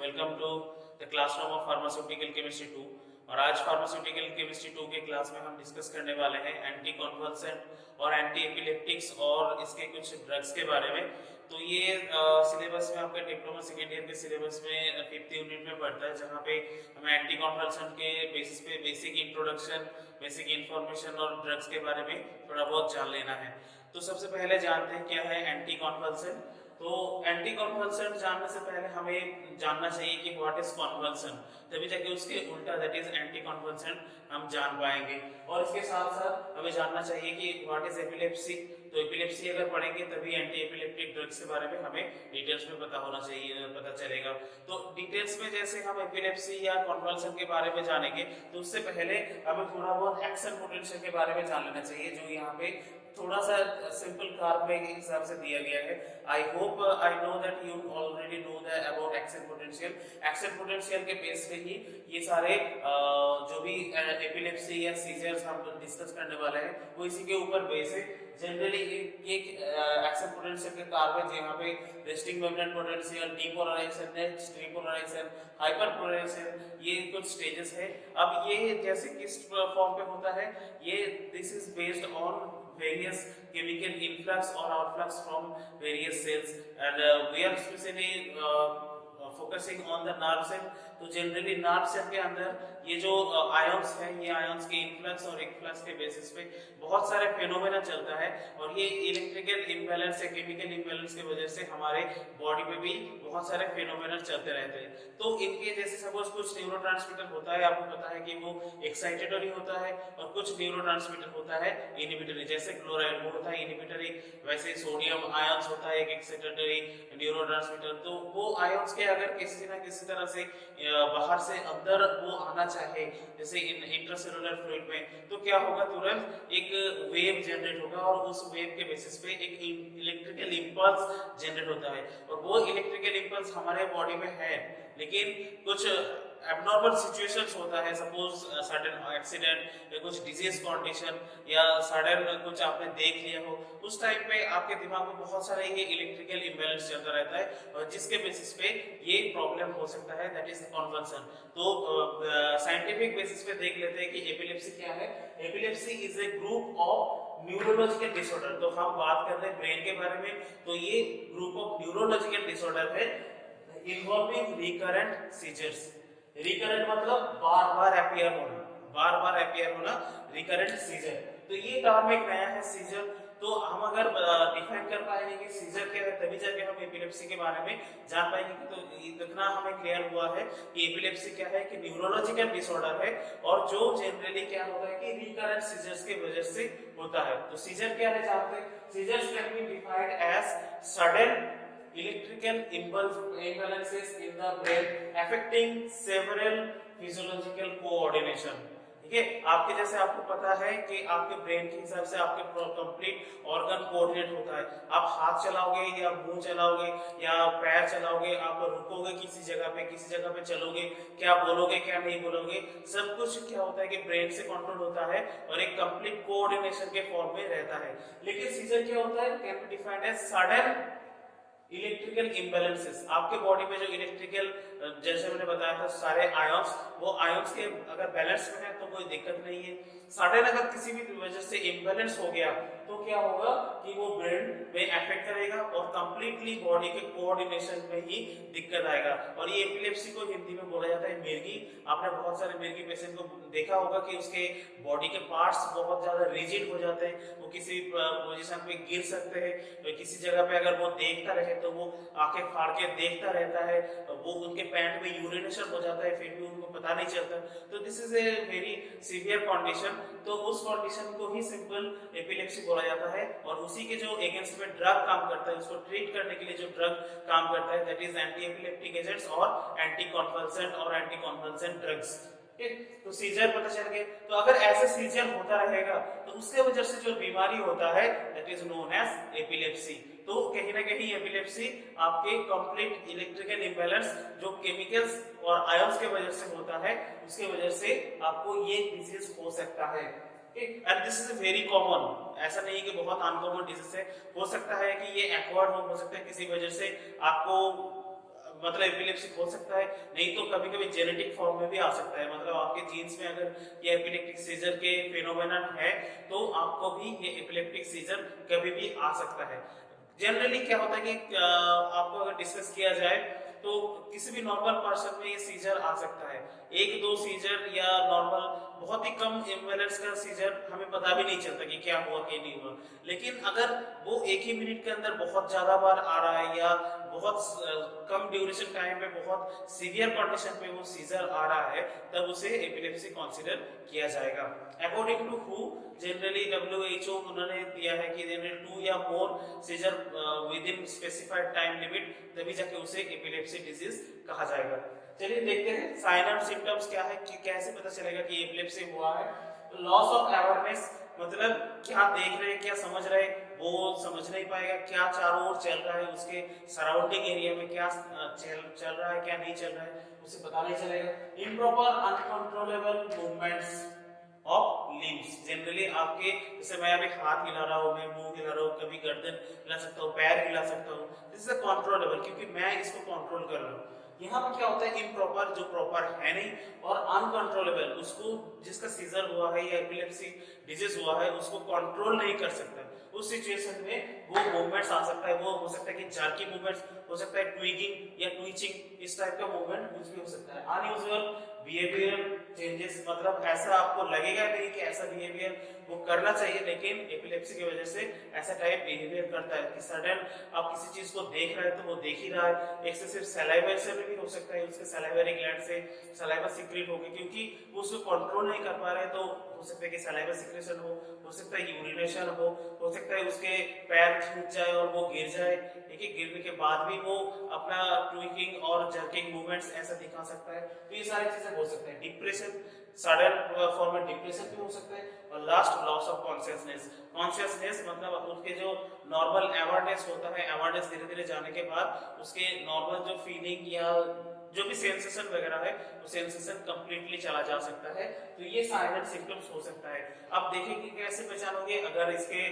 Welcome to the classroom of pharmaceutical chemistry 2। और आज pharmaceutical chemistry 2 के क्लास में हम डिस्कस करने वाले हैं एंटी कॉन्वल्सेंट और एंटी एपिलेप्टिक्स और इसके कुछ ड्रग्स के बारे में। तो ये सिलेबस में आपके डिप्लोमा सेकेंड ईयर के सिलेबस में 5th यूनिट में पढ़ता है, जहाँ पे हमें एंटी कॉन्वल्सेंट के बेसिस पे बेसिक इंट्रोडक्शन, बेसिक इंफॉर्मेशन और ड्रग्स के बारे में थोड़ा बहुत जान लेना है। तो सबसे पहले जानते हैं क्या है एंटी कॉन्वल्सेंट। तो एंटी कॉन्वल्सेंट जानने से पहले हमें जानना चाहिए कि व्हाट इज कॉन्वल्सन, तभी जाके उसके उल्टा दैट इज एंटी कॉन्वल्सेंट हम जान पाएंगे। और इसके साथ साथ हमें जानना चाहिए कि व्हाट इज एपिलेप्सी। तो एपिलेप्सी अगर पढ़ेंगे तभी एंटी एपिलेप्टिक ड्रग्स के बारे में हमें डिटेल्स में पता होना चाहिए, पता चलेगा। तो डिटेल्स में जैसे हम एपिलेप्सी या कॉन्वल्सन के बारे में जानेंगे, तो उससे पहले हमें थोड़ा बहुत एक्शन पोटेंशियल के बारे में जान लेना चाहिए, जो यहाँ पे थोड़ा सा सिंपल कार्ब में हिसाब से दिया गया है। I hope I know that you already know the about action potential. Action potential के बेस पे ही ये सारे जो भी एपिलेप्सी या सीजर्स हम डिस्कस करने वाले हैं वो इसी के ऊपर बेस है। जनरली एक एक्शन पोटेंशियल के कार्ब है जहाँ पे resting membrane potential, depolarization, next repolarization, hyperpolarization, ये कुछ स्टेजेस है। अब ये जैसे किस फॉर्म पे होता है, ये this is based on various chemical influx or outflux from various cells, and we are especially focusing on the nerve cell। तो जनरली नर्व सेल के अंदर ये जो आयंस हैं, ये आयंस के इनफ्लक्स और एक्फ्लक्स के बेसिस पे बहुत सारे फेनोमेना चलता है, और ये इलेक्ट्रिकल इम्बैलेंस या केमिकल इम्बैलेंस की वजह से हमारे बॉडी पे भी बहुत सारे फेनोमेना चलते रहते हैं। तो इनके जैसे सपोज कुछ न्यूरोट्रांसमीटर होता है, आपको पता है कि वो एक्साइटेटरी होता है, और कुछ न्यूरोट्रांसमीटर होता है इनहिबिटरी, जैसे क्लोराइड वो होता है इनहिबिटरी, वैसे सोडियम आयंस होता है एक एक्साइटेटरी न्यूरोट्रांसमीटर। तो वो आयंस के अगर किसी ना किसी तरह से बाहर से अंदर वो आना चाहे, जैसे इंट्रासेलुलर फ्लूइड में, तो क्या होगा, तुरंत एक वेव जनरेट होगा, और उस वेव के बेसिस पे एक इलेक्ट्रिकल इंपल्स जनरेट होता है। और वो इलेक्ट्रिकल इंपल्स हमारे बॉडी में है, लेकिन कुछ एबनॉर्मल सिचुएशंस होता है, सपोज सडन एक्सीडेंट या कुछ डिजीज कंडीशन या सडन कुछ आपने देख लिया हो, उस टाइम पे आपके दिमाग में बहुत सारा ये इलेक्ट्रिकल इम्बैलेंस चलता रहता है, और जिसके बेसिस पे ये प्रॉब्लम हो सकता है, दैट इज कॉन्वल्सन। तो साइंटिफिक बेसिस पे देख लेते हैं कि एपिलेप्सी क्या है। Epilepsy is a group of neurological disorder. तो हम बात कर रहे हैं ब्रेन के बारे में, तो ये ग्रुप ऑफ न्यूरोलॉजिकल डिसऑर्डर है इन्वॉल्विंग रिकरेंट सीजर्स। रिकरेंट मतलब बार बार अपियर होना, बार बार अपियर होना, रिकरेंट सीजर। तो ये टर्म एक नया है सीजर। तो हम अगर डिफाइन कर पाएंगे कि सीजर क्या है, तभी जाके हम एपिलेप्सी के बारे में जान पाएंगे। तो इतना हमें क्लियर हुआ है कि एपिलेप्सी क्या है, कि न्यूरोलॉजिकल डिसऑर्डर है, और जो जनरली क्या होता है कि रिकरेंट सीजर्स की वजह से होता है। तो सीजर क्या है, जानते हैं, seizures can be defined as sudden electrical imbalances in the brain affecting several physiological coordination। ठीक है, आपके जैसे आपको पता है कि आपके ब्रेन के हिसाब से आपके कंप्लीट ऑर्गन कोऑर्डिनेट होता है। आप हाथ चलाओगे या मुंह चलाओगे या पैर चलाओगे, आप रुकोगे किसी जगह पे, किसी जगह पे चलोगे, क्या बोलोगे क्या नहीं बोलोगे, सब कुछ क्या होता है कि ब्रेन से कंट्रोल होता है और एक कंप्लीट कोऑर्डिनेशन के फॉर्म में रहता है। लेकिन सीजर क्या होता है, can be defined as sudden electrical imbalances. आपके बॉडी में जो इलेक्ट्रिकल, जैसे मैंने बताया था, सारे आयंस, वो आयंस के अगर बैलेंस में है तो कोई दिक्कत नहीं है। सडन अगर किसी भी वजह से इम्बैलेंस हो गया तो क्या होगा कि वो ब्रेन में अफेक्ट करेगा और कंप्लीटली बॉडी के कोऑर्डिनेशन में ही दिक्कत आएगा। और ये एपिलेप्सी को हिंदी में बोला जाता है मिर्गी। आपने बहुत सारे मिर्गी पेशेंट को देखा होगा कि उसके बॉडी के पार्ट्स बहुत ज्यादा रिजिड हो जाते हैं, वो किसी पोजीशन पे गिर सकते हैं, किसी जगह पे अगर वो देखता रहे तो वो आंखें फाड़ के देखता रहता है, वो उनके पैंट में यूरिनेशन हो जाता है, फिर भी उनको पता नहीं चलता। तो this is a very severe condition. तो उस कंडीशन को ही सिंपल एपिलेप्सी बोला जाता है, और उसी के जो अगेंस्ट में ड्रग काम करता है, उसको ट्रीट करने के लिए जो ड्रग काम करता है, that is anti epileptic agents और एंटी कॉन्वल्सेंट और एंटी कॉन्वल्सेंट ड्रग्स। तो सीजर पता चल गए। तो अगर ऐसे सीजर होता रहेगा तो उसके वजह से जो बीमारी होता है, that is known as epilepsy. तो कहीं ना कहीं एपिलेप्सी आपके कंप्लीट इलेक्ट्रिकल इम्बैलेंस जो केमिकल्स और आयंस के वजह से होता है, उसके वजह से आपको ये डिजीज हो सकता है। And this is very common, ऐसा नहीं कि बहुत अनकॉमन डिजीज है। हो सकता है कि ये एक्वायर्ड हो सकता है किसी वजह से आपको मतलब एपिलेप्सिक हो सकता है, नहीं तो कभी कभी जेनेटिक फॉर्म में भी आ सकता है, मतलब आपके जीन्स में अगर ये एपिलेप्टिक सीजर के फेनोमेनन है तो आपको भी ये एपिलेप्टिक सीजर कभी भी आ सकता है। जनरली क्या होता है कि आपको अगर डिस्कस किया जाए तो किसी भी नॉर्मल पर्सन में ये सीजर आ सकता है, एक दो सीजर या नॉर्मल बहुत ही कम इम्बैलेंस का सीजर हमें पता भी नहीं चलता कि क्या हुआ क्या नहीं हुआ। लेकिन अगर वो एक ही मिनट के अंदर बहुत ज्यादा बार आ रहा है या बहुत कम ड्यूरेशन टाइम पे बहुत सीवियर कंडीशन पे वो सीजर आ रहा है, तब उसे एपिलेप्सी कंसीडर किया जाएगा। अकॉर्डिंग टू हु, जनरली WHO उन्होंने दिया है कि जनरली 2 या more seizure within specified time limit, तभी जाके उसे एपिलेप्सी डिजीज कहा जाएगा। चलिए देखते हैं साइन एंड सिम्टम्स क्या है, कि कैसे पता चलेगा कि एपिलेप्सी हुआ है। तो लॉस ऑफ अवेयरनेस, मतलब क्या देख रहे हैं क्या समझ रहे हैं वो समझ नहीं पाएगा, क्या चारों ओर चल रहा है, उसके सराउंडिंग एरिया में क्या चल रहा है क्या नहीं चल रहा है उसे पता नहीं चलेगा। Improper uncontrollable movements of limbs, generally आपके जैसे मैं अभी हाथ हिला रहा हूँ, मैं मुंह हिला रहा हूँ, कभी गर्दन हिला सकता हूँ, पैर हिला सकता हूँ, दिस इज कंट्रोलेबल क्योंकि मैं इसको कंट्रोल कर रहा हूँ। यहाँ पर क्या होता है, इम्प्रॉपर जो प्रॉपर है नहीं, और अनकंट्रोलेबल उसको जिसका सीजर हुआ है या एपिलेप्सी डिजीज हुआ है उसको कंट्रोल नहीं कर सकता, उस सिचुएशन में वो मूवमेंट्स आ सकता है, वो हो सकता है कि जर्की मूवमेंट्स हो सकता है, ट्विगिंग या ट्विचिंग इस टाइप का मूवमेंट कुछ भी हो सकता है। अनयूजुअल बिहेवियर चेंजेस, मतलब ऐसा आपको लगेगा नहीं कि ऐसा बिहेवियर वो करना चाहिए, लेकिन एपिलेप्सी की वजह से ऐसा टाइप बिहेवियर करता है कि सडन आप किसी चीज को देख रहे हैं तो वो देख ही रहा है। एक्सेसिव सलाइवेशन भी हो सकता है, उसके सलाइवरी ग्लैंड से सलाइवा सीक्रेट होगी, क्योंकि वो उसको कंट्रोल नहीं कर पा रहे, तो हो सकता है कि सलाइवा सीक्रेशन हो सकता है यूरिनेशन हो सकता है उसके पैर छूट जाए और वो गिर जाए, ठीक है, गिरने के बाद भी वो अपना ट्विकिंग और जर्किंग मूवमेंट्स ऐसा दिखा सकता है। तो ये सारी चीजें हो सकता है। डिप्रेशन, सडन फॉर्म में डिप्रेशन भी हो सकता है। और last, loss of consciousness. Consciousness मतलब उसके जो नॉर्मल अवेयरनेस होता है, अवेयरनेस धीरे धीरे जाने के बाद उसके नॉर्मल जो फीलिंग या जो भी सेंसेशन वगैरह है वो सेंसेशन कंप्लीटली चला जा सकता है। तो ये साइन एंड सिम्टम्स हो सकता है। अब देखें कि कैसे पहचानोगे, अगर इसके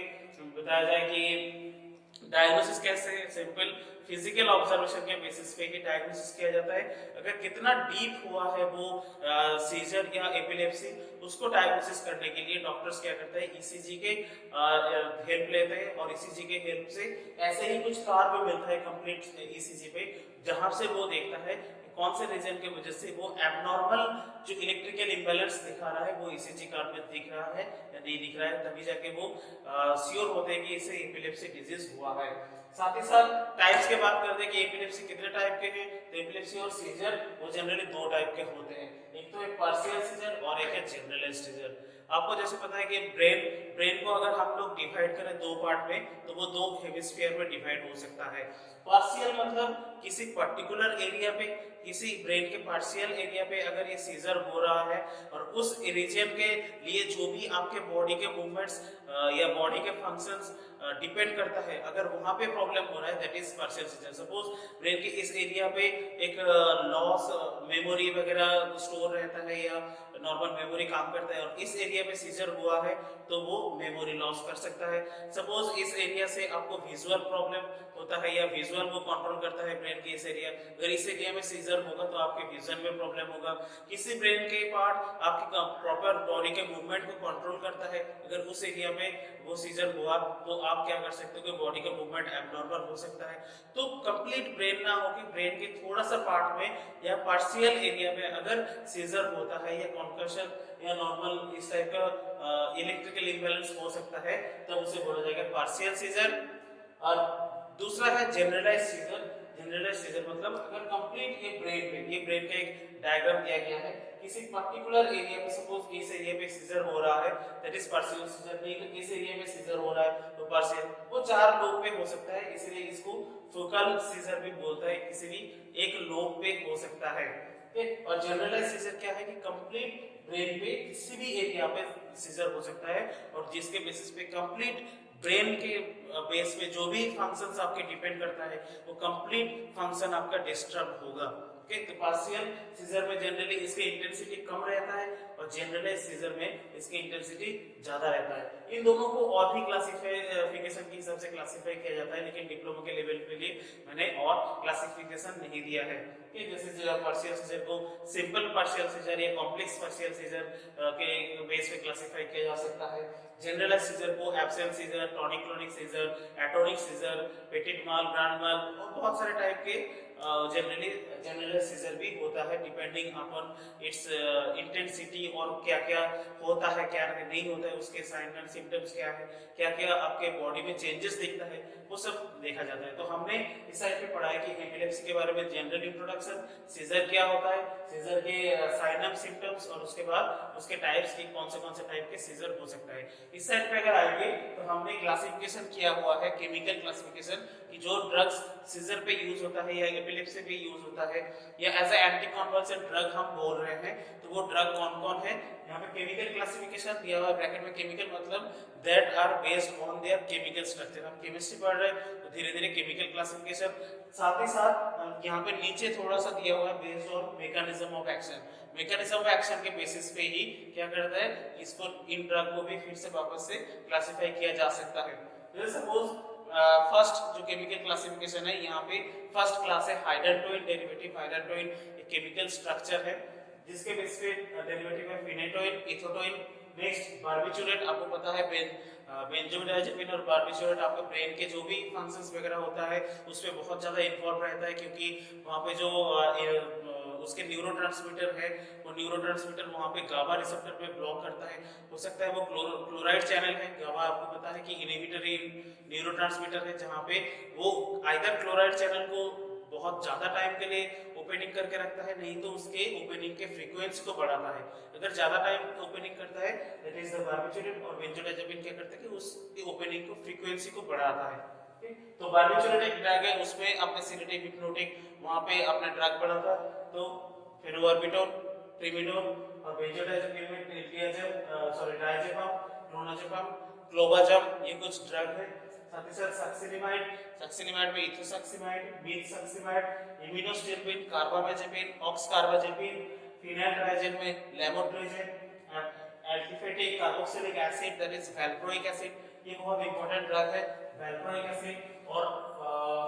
बताया जाए कि डायग्नोसिस कैसे, सिंपल फिजिकल ऑब्जर्वेशन के बेसिस पे ही डायग्नोसिस किया जाता है। अगर कितना डीप हुआ है वो सीजर या एपिलेप्सी, उसको डायग्नोसिस करने के लिए डॉक्टर्स क्या करते हैं, ईसीजी के हेल्प लेते हैं, और ईसीजी के हेल्प से ऐसे ही कुछ कार्ड भी मिलता है कंप्लीट ईसीजी पे, जहां से वो देखता है कौन से रीजन के वजह से वो एबनॉर्मल जो इलेक्ट्रिकल इंबैलेंस दिखा रहा है वो ईसीजी कार्ड में दिख रहा है या नहीं दिख रहा है, तभी जाके वो श्योर होते हैं कि इसे एपिलेप्सी डिजीज हुआ है। साथ ही साथ टाइप्स के बात करते हैं कि एपिलेप्सी कितने टाइप के हैं, तो एपिलेप्सी और सीजर वो जनरली दो टाइप के होते हैं, एक तो एक पार्शियल सीजर और एक है जनरलाइज्ड सीजर। आपको जैसे पता है कि ब्रेन को अगर हम लोग डिवाइड करें दो पार्ट में, तो वो दो हेमिस्फीयर में डिवाइड हो सकता है। पार्शियल मतलब किसी पर्टिकुलर एरिया पे, किसी ब्रेन के पार्शियल एरिया पे अगर ये सीजर हो रहा है और उस रीजन के लिए जो भी आपके बॉडी के मूवमेंट्स या बॉडी के फंक्शंस डिपेंड करता है, अगर वहां पे प्रॉब्लम हो रहा है, that is partial seizure. Suppose brain के इस एरिया पे एक लॉस मेमोरी वगैरह स्टोर रहता है या नॉर्मल मेमोरी काम करता है, और इस एरिया पे सीजर हुआ है तो वो मेमोरी लॉस कर सकता है। सपोज इस एरिया से आपको विजुअल प्रॉब्लम होता है या विजुअल को कंट्रोल करता है ब्रेन के इस एरिया, अगर इस एरिया में सीजर होगा तो आपके विजन में प्रॉब्लम होगा। किसी ब्रेन के पार्ट आपकी प्रॉपर बॉडी के मूवमेंट को कंट्रोल करता है, अगर उस एरिया में वो सीजर हुआ तो आप क्या कर सकते हो कि बॉडी का मूवमेंट एबनॉर्मल हो सकता है। तो कंप्लीट ब्रेन ना हो कि ब्रेन के थोड़ा सा पार्ट में या पार्शियल एरिया में अगर सीजर होता है या कॉन्कशन या नॉर्मल इस टाइप का इलेक्ट्रिकल इम्बैलेंस हो सकता है, तब उसे बोला जाएगा पार्शियल सीजर। और दूसरा है जनरलाइज्ड सीजर। जनरलाइज्ड सीजर मतलब अगर कंप्लीट ये ब्रेन का एक डायग्राम दिया गया है, किसी पर्टिकुलर एरिया में, सपोज इस एरिया पे सीजर हो रहा है, दैट इज पार्शियल सीजर, नहीं तो इस एरिया में सीजर हो रहा है तो पार्शियल। वो चार लोब पे हो सकता है, इसलिए इसको फोकल सीजर भी बोलता है, किसी भी एक लोब पे हो सकता है। और जनरलाइज्ड सीजर क्या है कि कंप्लीट ब्रेन पे किसी भी एरिया पे सीजर हो सकता है, और जिसके बेसिस पे कंप्लीट ब्रेन के बेस पे जो भी फंक्शंस आपके डिपेंड करता है वो कंप्लीट फंक्शन आपका डिस्टर्ब होगा। ओके, तो पार्शियल सीजर में जनरली इसकी इंटेंसिटी कम रहता है और जनरलाइज सीजर में इसकी इंटेंसिटी ज्यादा रहता है। इन दोनों को और भी क्लासिफिकेशन के हिसाब से क्लासिफाई किया जाता है, लेकिन डिप्लोमा के लेवल के लिए मैंने और क्लासिफिकेशन नहीं दिया है। कि जैसे पार्शियल सीजर को सिंपल पार्शियल सीजर या कॉम्प्लेक्स पार्शियल सीजर के बेस पे क्लासिफाई किया जा सकता है। जनरलाइज सीजर को absent seizure, tonic clonic seizure, atonic seizure, petit mal, grand mal और बहुत सारे टाइप के जनरलाइज सीजर भी होता है, डिपेंडिंग अपॉन इट्स इंटेंसिटी और क्या क्या होता है क्या नहीं होता है, उसके साइन एंड सिम्टम्स क्या है, क्या क्या आपके बॉडी में चेंजेस दिखता है, वो सब देखा जाता है। तो हमने इस साइड पे पढ़ा है कि एपिलेप्सी के बारे में जनरल इंट्रोडक्शन, सीजर क्या होता है, सीजर के साइन एंड सिम्टम्स और उसके बाद उसके टाइप्स की कौन से टाइप के सीजर हो सकता है। इस साइड पे अगर आएंगे तो हमने क्लासिफिकेशन किया हुआ है, केमिकल क्लासिफिकेशन, कि जो ड्रग्स सीजर पे यूज होता है या एपिलेप्सी पे यूज होता है या as a anti convulsant drug हम बोल रहे हैं, तो वो ड्रग कौन कौन है। यहाँ पे केमिकल क्लासिफिकेशन दिया हुआ है ब्रैकेट में, केमिकल मतलब that are based on their chemical structure. हम केमिस्ट्री पढ़ रहे हैं तो धीरे धीरे केमिकल क्लासिफिकेशन, साथ ही साथ यहाँ पे नीचे थोड़ा सा दिया हुआ है based on mechanism of action. Mechanism of action के बेसिस पे ही क्या करता है, इसको इन ड्रग को भी फिर से वापस से क्लासिफाई किया जा सकता है। जैसे सपोज फर्स्ट जो केमिकल क्लासिफिकेशन है, यहाँ पे फर्स्ट क्लास है हाइड्रोटोइन डेरिवेटिव। हाइड्रोटोइन एक केमिकल स्ट्रक्चर है जिसके बेस पे डेरिवेटिव है फिनेटोइन, इथोटोइन। नेक्स्ट बार्बिचुरेट, आपको पता है बेंजोडाइजेपिन और बार्बिचुरेट आपके ब्रेन के जो भी फंक्शंस वगैरह होता है उस पे बहुत ज्यादा इन्वॉल्व रहता है, क्योंकि वहाँ पे जो उसके न्यूरोट्रांसमीटर है, वो न्यूरोट्रांसमीटर वहाँ पे गाबा रिसेप्टर पे ब्लॉक करता है। हो सकता है वो क्लोराइड चैनल है। गाबा आपको पता है कि इनहिबिटरी न्यूरोट्रांसमीटर है, जहाँ पे वो आइदर क्लोराइड चैनल को बहुत ज्यादा टाइम के लिए ओपनिंग करके रखता है, नहीं तो उसके ओपनिंग के फ्रीक्वेंसी को बढ़ाता है। अगर ज्यादा टाइम ओपनिंग करता है दैट इज द बार्बिचुरेट, और बेंजोडाइजेपिन क्या करता है कि उसकी ओपनिंग को फ्रीक्वेंसी को बढ़ाता है। तो बार्बिचुरेट एक ड्रग है, उसमें अपने सिनेटिक हिप्नोटिक वहां पे अपना ड्रग बढ़ाता है। तो फेनोबार्बिटोल, ट्रिमिडोल और बेंजोडाइजेपिन में डायजेपम, क्लोनाजेपम, क्लोबाजम, ये कुछ ड्रग है। साथ ही साथ सक्सिनिमाइड, सक्सिनिमाइड में इथोसक्सिमाइड, मीथसक्सिमाइड, इम्यूनोस्टिरबिन, कार्बामेजेपिन, ऑक्सकार्बाजेपिन, फिनाइलट्राइजेन में lamotrigine, aliphatic carboxylic acid that is valproic acid, ये बहुत इंपॉर्टेंट ड्रग है। वैल्प्रोइक एसिड और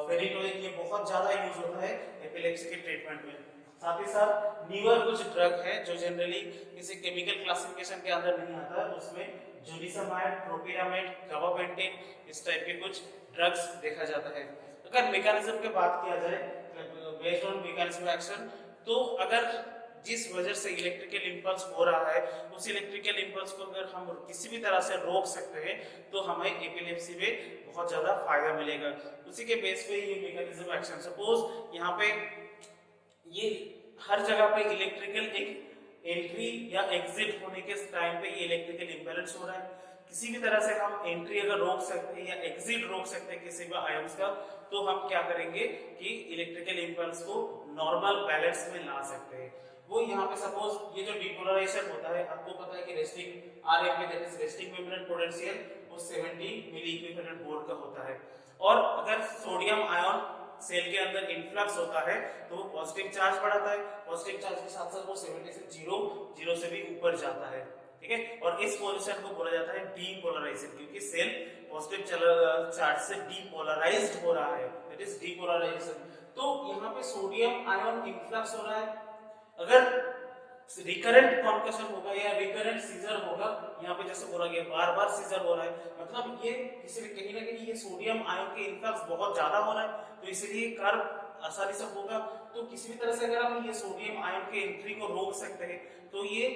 फेनिटोइक, ये बहुत ज्यादा यूज होता है एपिलेप्सी के ट्रीटमेंट में। साथ ही साथ न्यूअर कुछ ड्रग है जो जनरली किसी केमिकल क्लासिफिकेशन के अंदर नहीं आता है, उसमें जुनिसमाइड, प्रोपिरामाइड, गाबापेंटिन, इस टाइप के कुछ ड्रग्स देखा जाता है। अगर मैकेनिज्म की बात किया जाए बेस्ड ऑन मैकेनिज्म एक्शन, तो अगर जिस वजह से इलेक्ट्रिकल इंपल्स हो रहा है उस इलेक्ट्रिकल इंपल्स को अगर हम किसी भी तरह से रोक सकते हैं तो हमें एपिलेप्सी में बहुत ज्यादा फायदा मिलेगा। उसी के बेस पे ये मैकेनिज्म एक्शन, सपोज यहाँ पे ये हर जगह पे इलेक्ट्रिकल एक एंट्री या एग्जिट होने के टाइम पे ये इलेक्ट्रिकल इंबैलेंस हो रहा है। किसी भी तरह से हम एंट्री अगर रोक सकते हैं या एग्जिट रोक सकते हैं किसी भी आयंस का, तो हम क्या करेंगे कि इलेक्ट्रिकल इंपल्स को नॉर्मल बैलेंस में ला सकते हैं। वो यहाँ पे सपोज ये जो डिपोलराइजेशन होता है, आपको पता है कि रेस्टिंग आरएम में that is resting membrane potential वो 70 मिली इक्विवेलेंट वोल्ट का होता है। और अगर सोडियम आयन सेल के अंदर इन्फ्लक्स होता है तो वो पॉजिटिव चार्ज बढ़ाता है, पॉजिटिव चार्ज के साथ साथ वो 70 से 0 से भी ऊपर जाता है। ठीक है, और इस पोजीशन को बोला जाता है डीपोलराइजेशन, क्योंकि सेल पॉजिटिव चार्ज से डीपोलराइज्ड हो रहा है, दैट इज डीपोलराइजेशन। तो यहाँ पे सोडियम आयन इन्फ्लक्स हो रहा है। अगर रिकरेंट कॉन्कशन होगा या रिकरेंट सीजर होगा, यहाँ पे जैसे बोला गया बार बार सीजर हो रहा है, मतलब ये किसी कहीं ना कहीं ये सोडियम आयन के इन्फ्लक्स बहुत ज्यादा हो रहा है, तो इसलिए कर्व आसानी से होगा। तो किसी भी तरह से अगर हम ये सोडियम आयन के एंट्री को रोक सकते हैं तो ये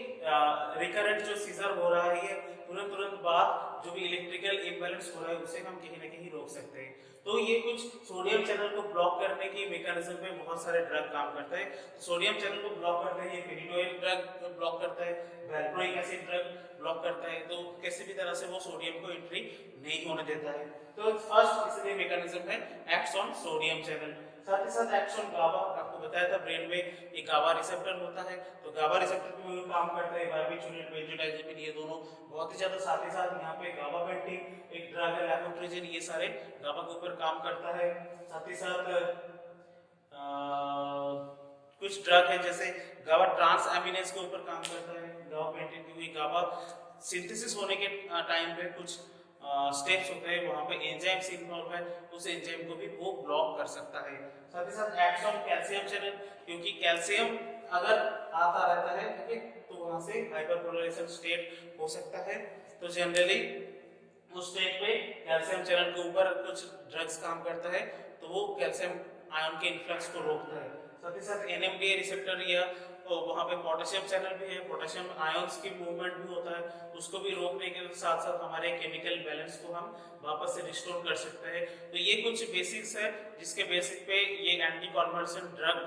रिकरेंट जो सीजर हो रहा है ये तुरंत बाद जो भी इलेक्ट्रिकल इम्बैलेंस हो रहा है उसे हम कहीं ना कहीं रोक सकते हैं। तो ये कुछ सोडियम चैनल को ब्लॉक करने की मैकेनिज्म पे बहुत सारे ड्रग काम करते हैं। सोडियम चैनल को ब्लॉक करते हैं, ये फेनिटोइल ड्रग ब्लॉक करता है, वैल्प्रोइक एसिड ड्रग ब्लॉक करता है, तो किसी भी तरह से वो सोडियम को एंट्री नहीं होने देता है। तो फर्स्ट इसलिए मैकेनिज्म है एक्ट्स ऑन सोडियम चैनल। साथ ही साथ एक्शन गाबा, आपको बताया था ब्रेन में एक गाबा रिसेप्टर होता है, तो गाबा रिसेप्टर पे भी काम करता है बार्बिटूरेट, बेंजोडाइजेपिन, ये दोनों बहुत ही ज्यादा। साथ ही साथ यहाँ पे गाबापेंटिन एक ड्रग है, लैमोट्रिजिन, ये सारे गाबा के ऊपर काम करता है। साथ ही साथ कुछ ड्रग है जैसे गाबा ट्रांस एमिनेज के ऊपर काम करता है, गाबा पेंटेन क्योंकि गाबा सिंथेसिस होने के टाइम पे कुछ स्टेप्स होते हैं, वहां पे एंजाइम्स इन्वॉल्व है, उस एंजाइम को भी वो ब्लॉक कर सकता है। साथ ही साथ एक्ट ऑन कैल्शियम चैनल, क्योंकि कैल्शियम अगर आता रहता है ठीक है तो वहां से हाइपरपोलराइजेशन स्टेट हो सकता है। तो जनरली उस स्टेट पे कैल्शियम चैनल के ऊपर कुछ ड्रग्स काम करता है तो वो कैल्शियम आयन के इन्फ्लक्स को रोकता है। साथ ही साथ एनएमडीए रिसेप्टर या वहाँ पे पोटेशियम चैनल भी है, पोटेशियम आयंस की मूवमेंट भी होता है, उसको भी रोकने के साथ साथ हमारे केमिकल बैलेंस को हम वापस से रिस्टोर कर सकते हैं। तो ये कुछ बेसिक्स है जिसके बेसिक पे ये एंटी कॉन्वर्सन ड्रग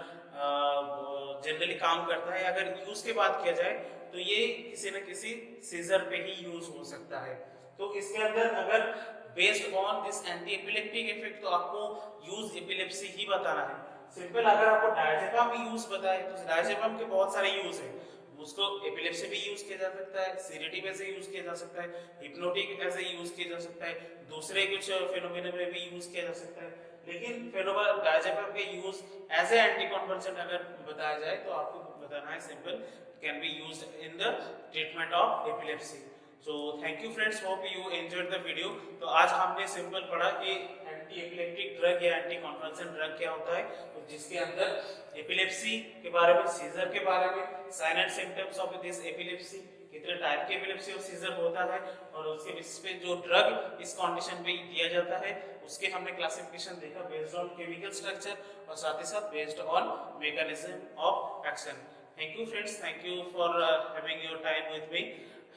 जनरली काम करता है। अगर यूज के बात किया जाए तो ये किसी न किसी सीजर पे ही यूज हो सकता है। तो इसके अंदर अगर based on this anti epileptic effect तो आपको यूज एपिलेप्सी ही बताना है। सिंपल अगर आपको डायजेपाम यूज बताए तो डायजेपाम के बहुत सारे यूज है, उसको एपिलेप्सी भी यूज किया जा सकता है, सीडेटिव ऐसे यूज किया जा सकता है, हिप्नोटिक ऐसे यूज किया जा सकता है, दूसरे कुछ फिनोमेना में भी यूज किया जा सकता है। लेकिन फेनोबार डायजेपाम के use as a anti convergent अगर बताया जाए तो आपको बताना है simple can be used in the treatment of epilepsy. So thank you friends, hope you enjoyed the video. तो आज हमने सिंपल पढ़ा कि एंटी एपिलेप्टिक ड्रग या एंटी कॉन्वर्जेंट ड्रग क्या होता है, तो जिसके अंदर एपिलेप्सी के बारे में, सीजर के बारे में, sign and symptoms of this epilepsy, कितने टाइप के एपिलेप्सी और सीजर होता है और उसके बेसिस पे जो ड्रग इस कंडीशन पे दिया जाता है उसके हमने क्लासिफिकेशन देखा बेस्ड ऑन केमिकल स्ट्रक्चर और साथ ही साथ based on mechanism of action. Thank you friends, thank you for having your time with me.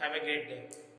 Have a great day.